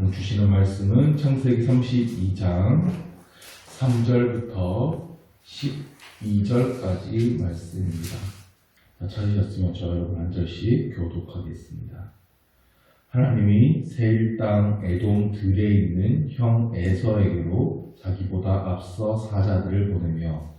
오늘 주시는 말씀은 창세기 32장 3절부터 12절까지 말씀입니다. 찾으셨으면 저 여러분 한 절씩 교독하겠습니다. 하나님이 세일 땅 에돔 들에 있는 형 에서에게로 자기보다 앞서 사자들을 보내며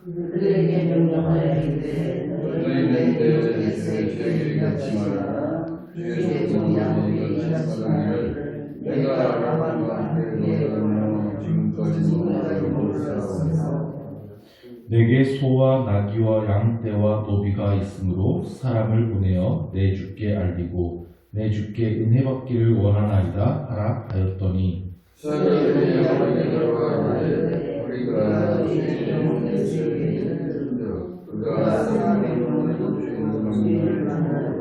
그들에게 명령하여 이르되 너희는 에서에게 같이 말하라. 주의 종 야곱이 같이 말하기를 내가 라반과 함께 너희가 지금까지 너희를 못 살았으며 내게 소와 나귀와 양떼와 노비가 있으므로 사람을 보내어 내 주께 알리고 내 주께 은혜 받기를 원하나이다 하라 하였더니 사람들이 야곱에게 돌아가되 우리가 주의 종 에서에게 들은즉 그가 사람의 눈을 주는 명령을 만나고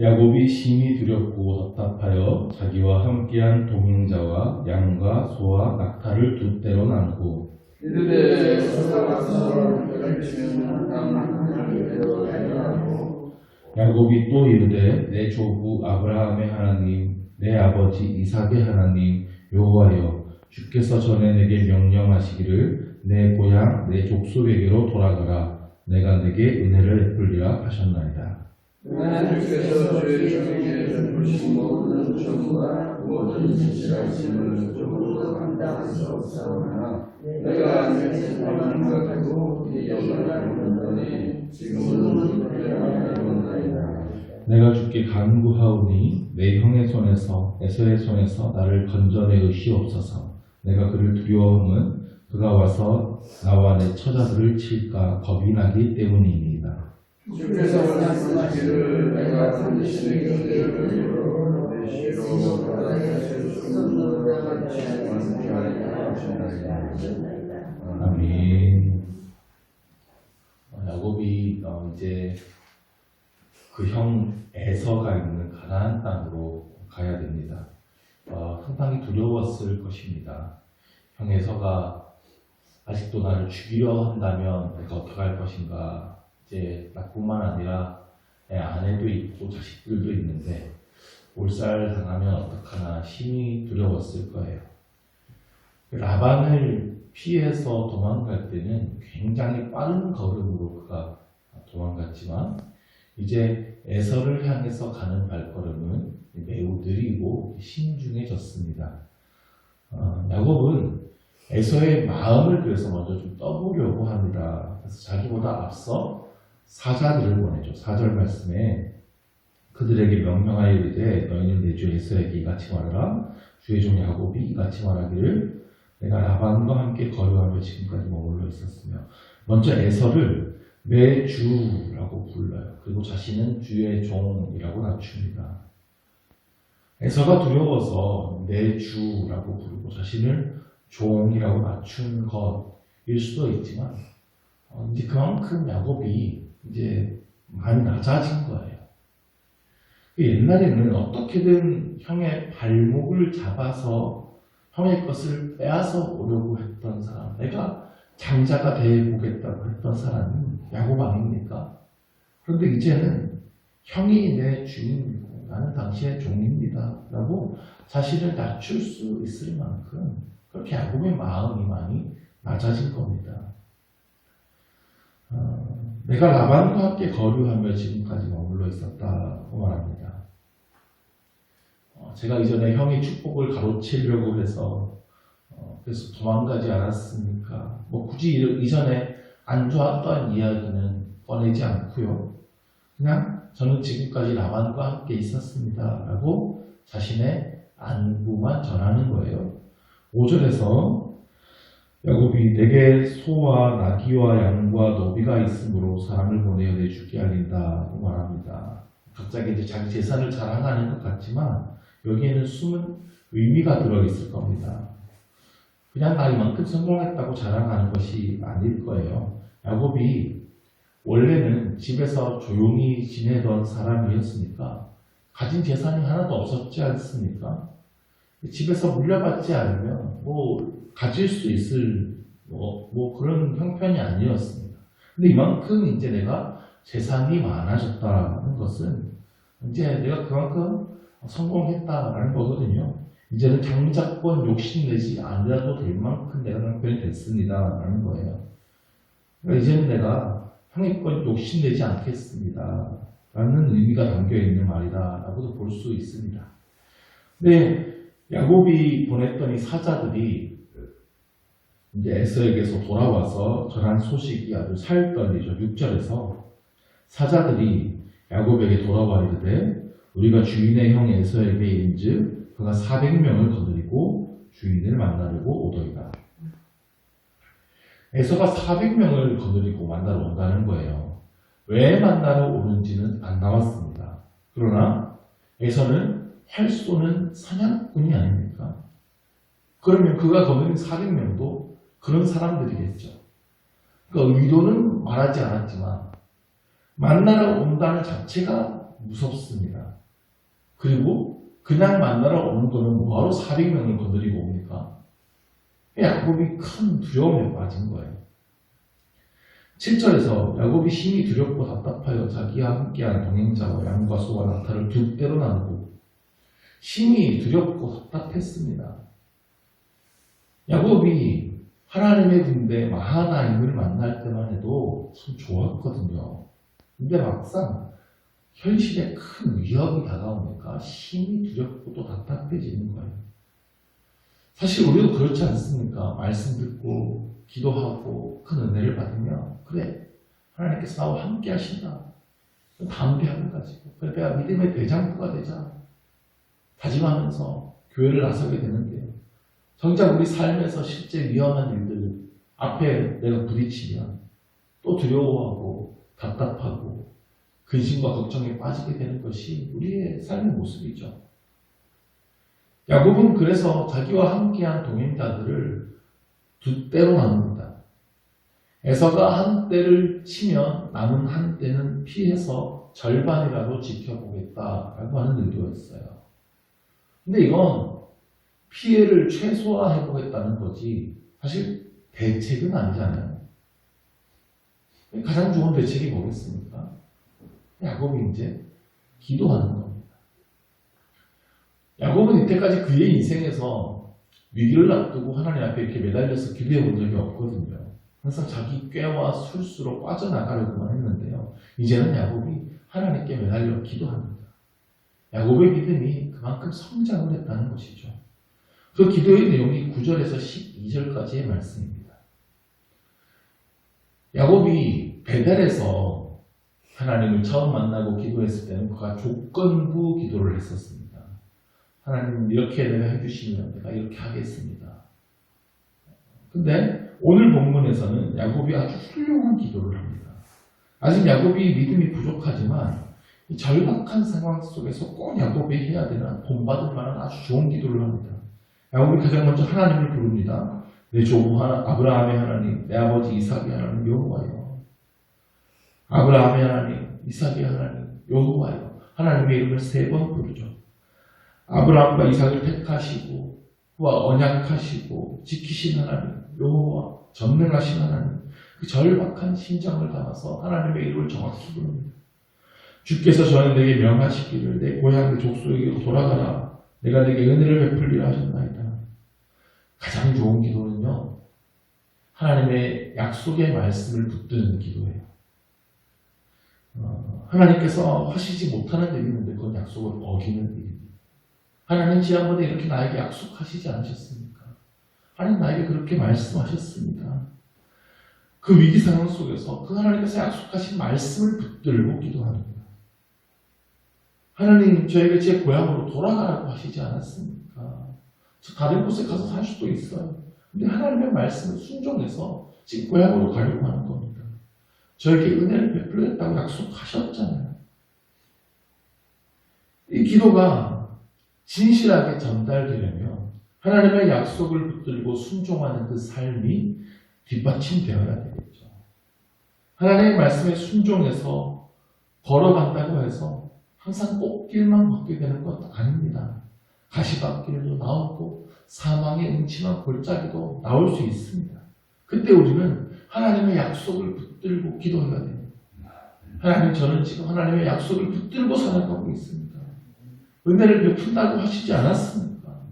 야곱이 심히 두렵고 답답하여 자기와 함께한 동행자와 양과 소와 낙타를 두 떼로 나누고 이르되 서가서 펼치는 땅 하나님을 되어가고 야곱이 또 이르되 내 조부 아브라함의 하나님 내 아버지 이삭의 하나님 여호와여 주께서 전에 내게 명령하시기를 내 고향 내 족속에게로 돌아가라 내가 내게 은혜를 베풀리라 하셨나이다. 하나님께서 주의 종에게 베푸신 모든 정과 모든 지시하심을 전부 감당하셨사오나 내가 내 생각만 가지고 이 영광을 보는더니 지금은 그때나 이런나이다. 내가 주께 간구하오니 내 형의 손에서 에서의 손에서 나를 건져내으시옵소서. 내가 그를 두려워함은 그가 와서 나와 내 처자들을 칠까 겁이 나기 때문이니이다. 주께서 말씀하시기를 내가 반드시 내 곁을 내 시로 바다에서 수금으로 같이 완전하리라 하셨나이다. 아멘. 야곱이 이제 그 형 에서가 있는 가나안 땅으로 가야 됩니다. 상당히 두려웠을 것입니다. 형 에서가 아직도 나를 죽이려 한다면 내가 어떻게 할 것인가. 이제 나뿐만 아니라 내 아내도 있고 자식들도 있는데 몰살 당하면 어떡하나 심히 두려웠을 거예요. 라반을 피해서 도망갈 때는 굉장히 빠른 걸음으로 그가 도망갔지만 이제 에서를 향해서 가는 발걸음은 매우 느리고 신중해졌습니다. 야곱은 에서의 마음을 그래서 먼저 좀 떠보려고 합니다. 그래서 자기보다 앞서 사자들을 보내죠. 4절 말씀에 그들에게 명령하여 이르되 너희는 내 주 에서에게 이같이 말하라. 주의 종 야곱이 이같이 말하기를 내가 라반과 함께 거류하며 지금까지 머물러 있었으며 먼저 에서를 내 주라고 불러요. 그리고 자신은 주의 종이라고 낮춥니다. 에서가 두려워서 내 주라고 부르고 자신을 종이라고 낮춘 것일 수도 있지만 이제 그만큼 야곱이 이제 많이 낮아진 거예요. 옛날에는 어떻게든 형의 발목을 잡아서 형의 것을 빼앗아 오려고 했던 사람, 내가 장자가 되어보겠다고 했던 사람은 야곱 아닙니까? 그런데 이제는 형이 내 주인이고 나는 당신의 종입니다 라고 자신을 낮출 수 있을 만큼 그렇게 야곱의 마음이 많이 낮아진 겁니다. 내가 라반과 함께 거류하며 지금까지 머물러 있었다고 말합니다. 제가 이전에 형의 축복을 가로채려고 해서 그래서 도망가지 않았습니까? 굳이 이전에 안 좋았던 이야기는 꺼내지 않고요. 그냥 저는 지금까지 라반과 함께 있었습니다 라고 자신의 안부만 전하는 거예요. 5절에서 야곱이 내게 소와 나귀와 양과 노비가 있으므로 사람을 보내어 내 주께 알린다고 말합니다. 갑자기 이제 자기 재산을 자랑하는 것 같지만 여기에는 숨은 의미가 들어있을 겁니다. 그냥 나 이만큼 성공했다고 자랑하는 것이 아닐 거예요. 야곱이 원래는 집에서 조용히 지내던 사람이었으니까 가진 재산이 하나도 없었지 않습니까? 집에서 물려받지 않으면 가질 수 있을 그런 형편이 아니었습니다. 근데 이만큼 이제 내가 재산이 많아졌다는 것은 이제 내가 그만큼 성공했다라는 거거든요. 이제는 장자권 욕심내지 않으라도 될 만큼 내가 남편이 됐습니다라는 거예요. 그러니까 이제는 내가 형의권 욕심내지 않겠습니다 라는 의미가 담겨있는 말이다라고도 볼 수 있습니다. 근데 야곱이 보냈던 이 사자들이 이제 에서에게서 돌아와서 전한 소식이 아주 살떨리죠. 6절에서 사자들이 야곱에게 돌아와 이르되 우리가 주인의 형 에서에게 이른즉 그가 400명을 거느리고 주인을 만나려고 오더이다. 에서가 400명을 거느리고 만나러 온다는 거예요. 왜 만나러 오는지는 안 나왔습니다. 그러나 에서는 활 쏘는 사냥꾼이 아닙니까? 그러면 그가 거느린 400명도 그런 사람들이겠죠. 그러니까 의도는 말하지 않았지만 만나러 온다는 자체가 무섭습니다. 그리고 그냥 만나러 오는 거는 뭐하러 400명을 거느리고 옵니까? 야곱이 큰 두려움에 빠진 거예요. 7절에서 야곱이 심히 두렵고 답답하여 자기와 함께한 동행자와 양과 소와 낙타를 두 떼로 나누고 심히 두렵고 답답했습니다. 야곱이 하나님의 군대 마하나임을 만날 때만 해도 참 좋았거든요. 근데 막상 현실에 큰 위협이 다가오니까 심히 두렵고 또 답답해지는 거예요. 사실 우리도 그렇지 않습니까? 말씀 듣고 기도하고 큰 은혜를 받으면 그래 하나님께서 나와 함께 하신다. 담대함을 가지고 그래 내가 믿음의 대장부가 되자 다짐하면서 교회를 나서게 되는데요. 정작 우리 삶에서 실제 위험한 일들 앞에 내가 부딪히면 또 두려워하고 답답하고 근심과 걱정에 빠지게 되는 것이 우리의 삶의 모습이죠. 야곱은 그래서 자기와 함께한 동행자들을 두 떼로 나눕니다. 에서가 한 떼를 치면 남은 한 떼는 피해서 절반이라도 지켜보겠다라고 하는 의도였어요. 근데 이건 피해를 최소화해보겠다는 거지 사실 대책은 아니잖아요. 가장 좋은 대책이 뭐겠습니까? 야곱이 이제 기도하는 겁니다. 야곱은 이때까지 그의 인생에서 위기를 앞두고 하나님 앞에 이렇게 매달려서 기도해 본 적이 없거든요. 항상 자기 꾀와 술수로 빠져나가려고만 했는데요. 이제는 야곱이 하나님께 매달려 기도합니다. 야곱의 믿음이 그만큼 성장을 했다는 것이죠. 그 기도의 내용이 9절에서 12절까지의 말씀입니다. 야곱이 베델에서 하나님을 처음 만나고 기도했을 때는 그가 조건부 기도를 했었습니다. 하나님 이렇게 내가 해주시면 내가 이렇게 하겠습니다. 근데 오늘 본문에서는 야곱이 아주 훌륭한 기도를 합니다. 아직 야곱이 믿음이 부족하지만 이 절박한 상황 속에서 꼭 야곱이 해야 되는 본받을 만한 아주 좋은 기도를 합니다. 야곱이 가장 먼저 하나님을 부릅니다. 내 조부 아브라함의 하나님, 내 아버지 이삭의 하나님 여호와여. 아브라함의 하나님, 이삭의 하나님 여호와여. 하나님의 이름을 3번 부르죠. 아브라함과 이삭을 택하시고 그와 언약하시고 지키신 하나님 여호와, 전능하신 하나님, 그 절박한 심정을 담아서 하나님의 이름을 정확히 부릅니다. 주께서 저는 내게 명하시기를 내 고향 내 족속에게 돌아가라. 내가 내게 은혜를 베풀리라 하셨나이다. 가장 좋은 기도는요, 하나님의 약속의 말씀을 붙드는 기도예요. 하나님께서 하시지 못하는 일이 있는데 그건 약속을 어기는 일입니다. 하나님 지난번에 이렇게 나에게 약속하시지 않으셨습니까? 하나님 나에게 그렇게 말씀하셨습니다. 그 위기 상황 속에서 그 하나님께서 약속하신 말씀을 붙들고 기도합니다. 하나님 저에게 제 고향으로 돌아가라고 하시지 않았습니까? 저 다른 곳에 가서 살 수도 있어요. 근데 하나님의 말씀을 순종해서 지금 고향으로 가려고 하는 겁니다. 저에게 은혜를 베풀겠다고 약속하셨잖아요. 이 기도가 진실하게 전달되려면 하나님의 약속을 붙들고 순종하는 그 삶이 뒷받침되어야 되겠죠. 하나님의 말씀에 순종해서 걸어간다고 해서 항상 꽃길만 걷게 되는 것 아닙니다. 가시밭길도 나오고 사망의 음침한 골짜기도 나올 수 있습니다. 그때 우리는 하나님의 약속을 붙들고 기도해야 됩니다. 하나님, 저는 지금 하나님의 약속을 붙들고 살아가고 있습니다. 은혜를 베푼다고 하시지 않았습니까?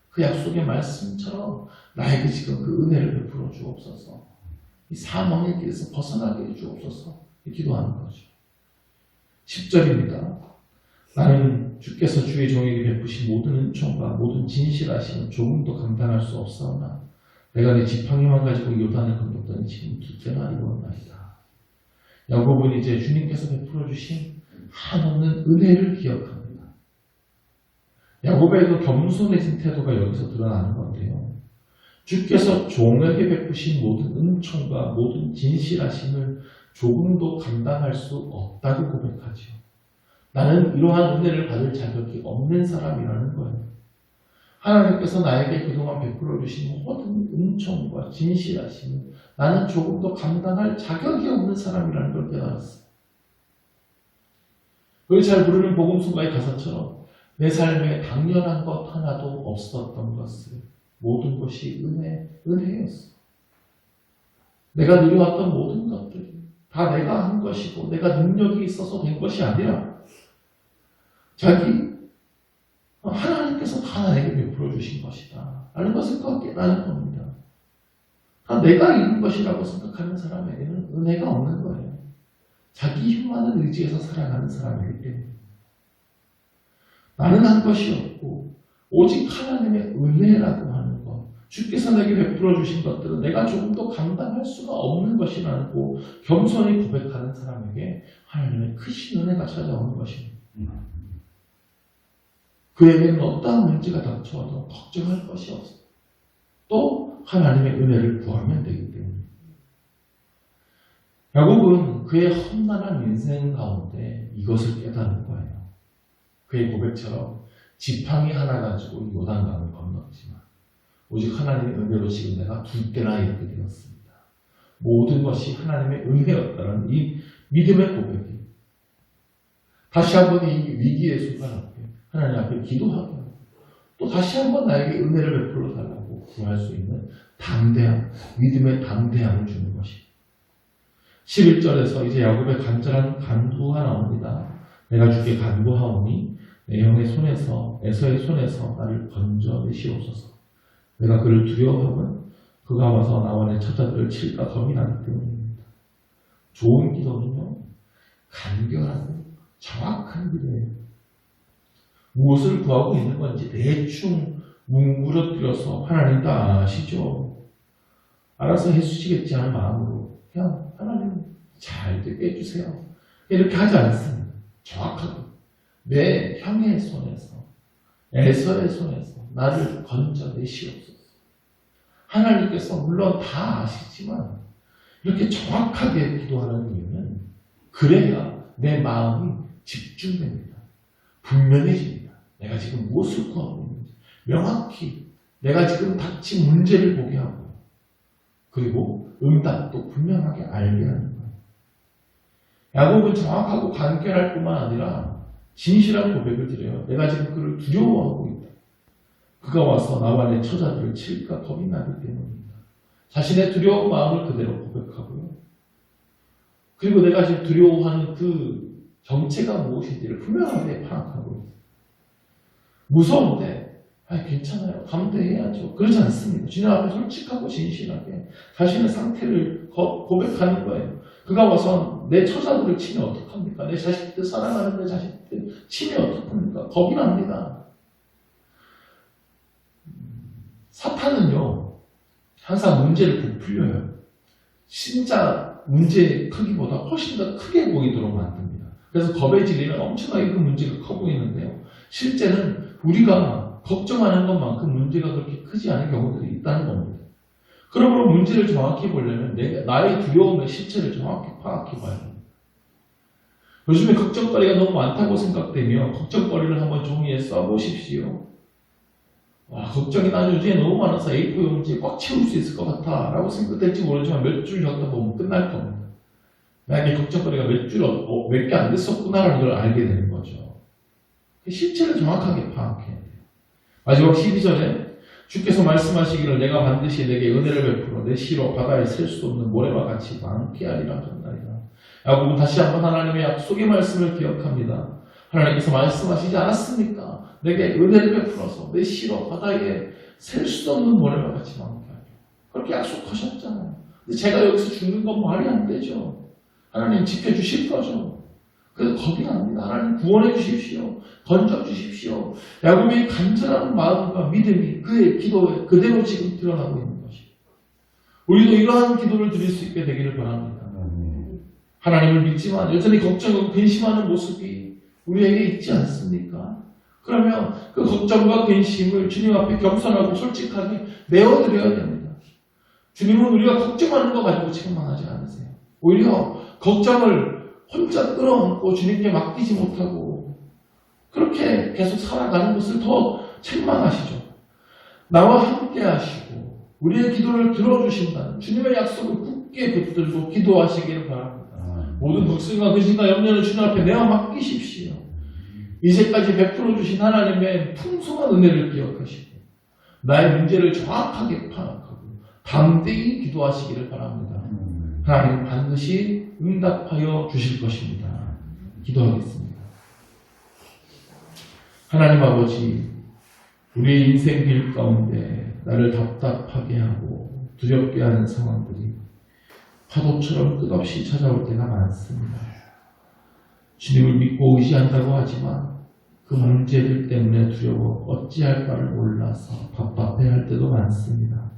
그 약속의 말씀처럼 나에게 지금 그 은혜를 베풀어 주옵소서. 이 사망의 길에서 벗어나게 해 주옵소서. 기도하는 거죠. 10절입니다. 나는 주께서 주의 종에게 베푸신 모든 은총과 모든 진실하심은 조금도 감당할 수 없사오나 내가 내 지팡이만 가지고 요단을 건넜더니 지금 두째나 이루었나이다. 야곱은 이제 주님께서 베풀어 주신 한없는 은혜를 기억합니다. 야곱의 그 겸손해진 태도가 여기서 드러나는 건데요. 주께서 종에게 베푸신 모든 은총과 모든 진실하심을 조금도 감당할 수 없다고 고백하죠. 나는 이러한 은혜를 받을 자격이 없는 사람이라는 거예요. 하나님께서 나에게 그동안 베풀어 주신 모든 은총과 진실하심을 나는 조금도 감당할 자격이 없는 사람이라는 걸 깨달았어요. 우리 잘 부르는 복음성가의 가사처럼 내 삶에 당연한 것 하나도 없었던 것을 모든 것이 은혜였어. 내가 누려왔던 모든 것들이 다 내가 한 것이고 내가 능력이 있어서 된 것이 아니라 하나님께서 다 나에게 베풀어 주신 것이다 라는 것을 깨닫는 겁니다. 다 내가 이룬 것이라고 생각하는 사람에게는 은혜가 없는 거예요. 자기 힘만을 의지해서 살아가는 사람이기 때문에 나는 한 것이 없고 오직 하나님의 은혜라고 하는 것, 주께서 내게 베풀어 주신 것들은 내가 조금도 감당할 수가 없는 것이라는 겸손히 고백하는 사람에게 하나님의 크신 은혜가 찾아오는 것입니다. 그에게는 어떠한 문제가 닥쳐와도 걱정할 것이 없어. 또 하나님의 은혜를 구하면 되기 때문에. 야곱은 그의 험난한 인생 가운데 이것을 깨달은 거예요. 그의 고백처럼 지팡이 하나 가지고 요단강을 건넜지만 오직 하나님의 은혜로 지금 내가 둘째나 이렇게 되었습니다. 모든 것이 하나님의 은혜였다는 이 믿음의 고백이 다시 한번 이 위기의 순간 앞에 하나님 앞에 기도하고 또 다시 한번 나에게 은혜를 베풀어 달라고 구할 수 있는 담대함, 믿음의 담대함을 주는 것입니다. 11절에서 이제 야곱의 간절한 간구가 나옵니다. 내가 주께 간구하오니 내 형의 손에서 에서의 손에서 나를 건져내시옵소서. 내가 그를 두려워하면 그가 와서 나와 내 처자들을 칠까 겁이 나기 때문입니다. 좋은 기도는요, 간결하고 정확한 기도예요. 무엇을 구하고 있는 건지 대충 뭉그러뜨려서 하나님 다 아시죠? 알아서 해주시겠지 하는 마음으로 그냥 하나님 잘 되게 해주세요. 이렇게 하지 않습니다. 정확하게 내 형의 손에서 에서의 손에서 나를 건져내시옵소서. 하나님께서 물론 다 아시지만 이렇게 정확하게 기도하는 이유는 그래야 내 마음이 집중됩니다. 분명해집니다. 내가 지금 무엇을 구하고 있는지 명확히 내가 지금 닥친 문제를 보게 하고 그리고 응답도 분명하게 알게 하는 거예요. 야곱은 정확하고 간결할 뿐만 아니라 진실한 고백을 드려요. 내가 지금 그를 두려워하고 있다. 그가 와서 나와 내 처자들을 칠까 겁이 나기 때문입니다. 자신의 두려운 마음을 그대로 고백하고요. 그리고 내가 지금 두려워하는 그 정체가 무엇인지를 분명하게 파악하고 있어요. 무서운데 괜찮아요. 감대해야죠. 그렇지 않습니다. 주님 앞에 솔직하고 진실하게 자신의 상태를 고백하는 거예요. 그가 와서 내 처자들을 치면 어떡합니까? 내 자식들 사랑하는 내 자식들 치면 어떡합니까? 겁이 납니다. 사탄은요 항상 문제를 부풀려요. 진짜 문제의 크기보다 훨씬 더 크게 보이도록 만듭니다. 그래서 겁에 질리면 엄청나게 그 문제가 커 보이는데요. 실제는 우리가 걱정하는 것만큼 문제가 그렇게 크지 않은 경우들이 있다는 겁니다. 그러므로 문제를 정확히 보려면 나의 두려움의 실체를 정확히 파악해 봐야 합니다. 요즘에 걱정거리가 너무 많다고 생각되며 걱정거리를 한번 종이에 써보십시오. 걱정이 난 요즘에 너무 많아서 A4 용지에 꽉 채울 수 있을 것 같아 라고 생각될지 모르지만 몇 줄 적다 보면 끝날 겁니다. 나에게 걱정거리가 몇 개 안 됐었구나라는 걸 알게 되는 거죠. 실체를 정확하게 파악해야 돼요. 마지막 12절에 주께서 말씀하시기를 내가 반드시 내게 은혜를 베풀어 내 시로 바다에 셀 수 없는 모래와 같이 많게 하리라 하셨나이다. 야곱은 다시 한번 하나님의 약속의 말씀을 기억합니다. 하나님께서 말씀하시지 않았습니까? 내게 은혜를 베풀어서 내 시로 바다에 셀 수 없는 모래와 같이 많게 하려. 그렇게 약속하셨잖아요. 근데 제가 여기서 죽는 건 말이 안 되죠. 하나님 지켜주실 거죠. 그래서 겁이 납니다. 하나님 구원해 주십시오. 건져 주십시오. 야곱의 간절한 마음과 믿음이 그의 기도에 그대로 지금 드러나고 있는 것입니다. 우리도 이러한 기도를 드릴 수 있게 되기를 바랍니다. 하나님을 믿지만 여전히 걱정하고 근심하는 모습이 우리에게 있지 않습니까? 그러면 그 걱정과 근심을 주님 앞에 겸손하고 솔직하게 내어드려야 됩니다. 주님은 우리가 걱정하는 거 가지고 책망하지 않으세요. 오히려 걱정을 혼자 끌어안고 주님께 맡기지 못하고 그렇게 계속 살아가는 것을 더 책망하시죠. 나와 함께 하시고 우리의 기도를 들어주신다는 주님의 약속을 굳게 붙들고 기도하시기를 바랍니다. 모든 걱정과 근심과 염려를 주님 앞에 내어 맡기십시오. 이제까지 베풀어 주신 하나님의 풍성한 은혜를 기억하시고 나의 문제를 정확하게 파악하고 담대히 기도하시기를 바랍니다. 하나님 반드시 응답하여 주실 것입니다. 기도하겠습니다. 하나님 아버지, 우리의 인생 길 가운데 나를 답답하게 하고 두렵게 하는 상황들이 파도처럼 끝없이 찾아올 때가 많습니다. 주님을 믿고 의지한다고 하지만 그 문제들 때문에 두려워 어찌할 바를 몰라서 답답해할 때도 많습니다.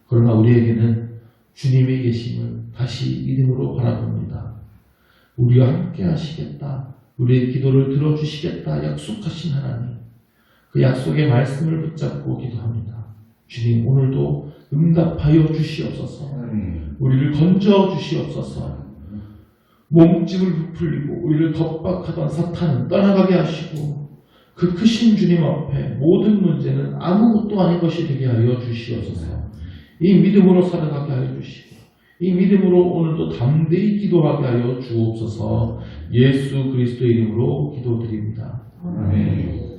그러나 우리에게는 주님의 계심을 다시 믿음으로 바라봅니다. 우리와 함께 하시겠다, 우리의 기도를 들어주시겠다 약속하신 하나님, 그 약속의 말씀을 붙잡고 기도합니다. 주님, 오늘도 응답하여 주시옵소서. 우리를 건져 주시옵소서. 몸집을 부풀리고 우리를 겁박하던 사탄은 떠나가게 하시고 그 크신 주님 앞에 모든 문제는 아무것도 아닌 것이 되게 하여 주시옵소서. 이 믿음으로 살아가게 하여 주시고 이 믿음으로 오늘도 담대히 기도하게 하여 주옵소서. 예수 그리스도의 이름으로 기도드립니다. 아멘.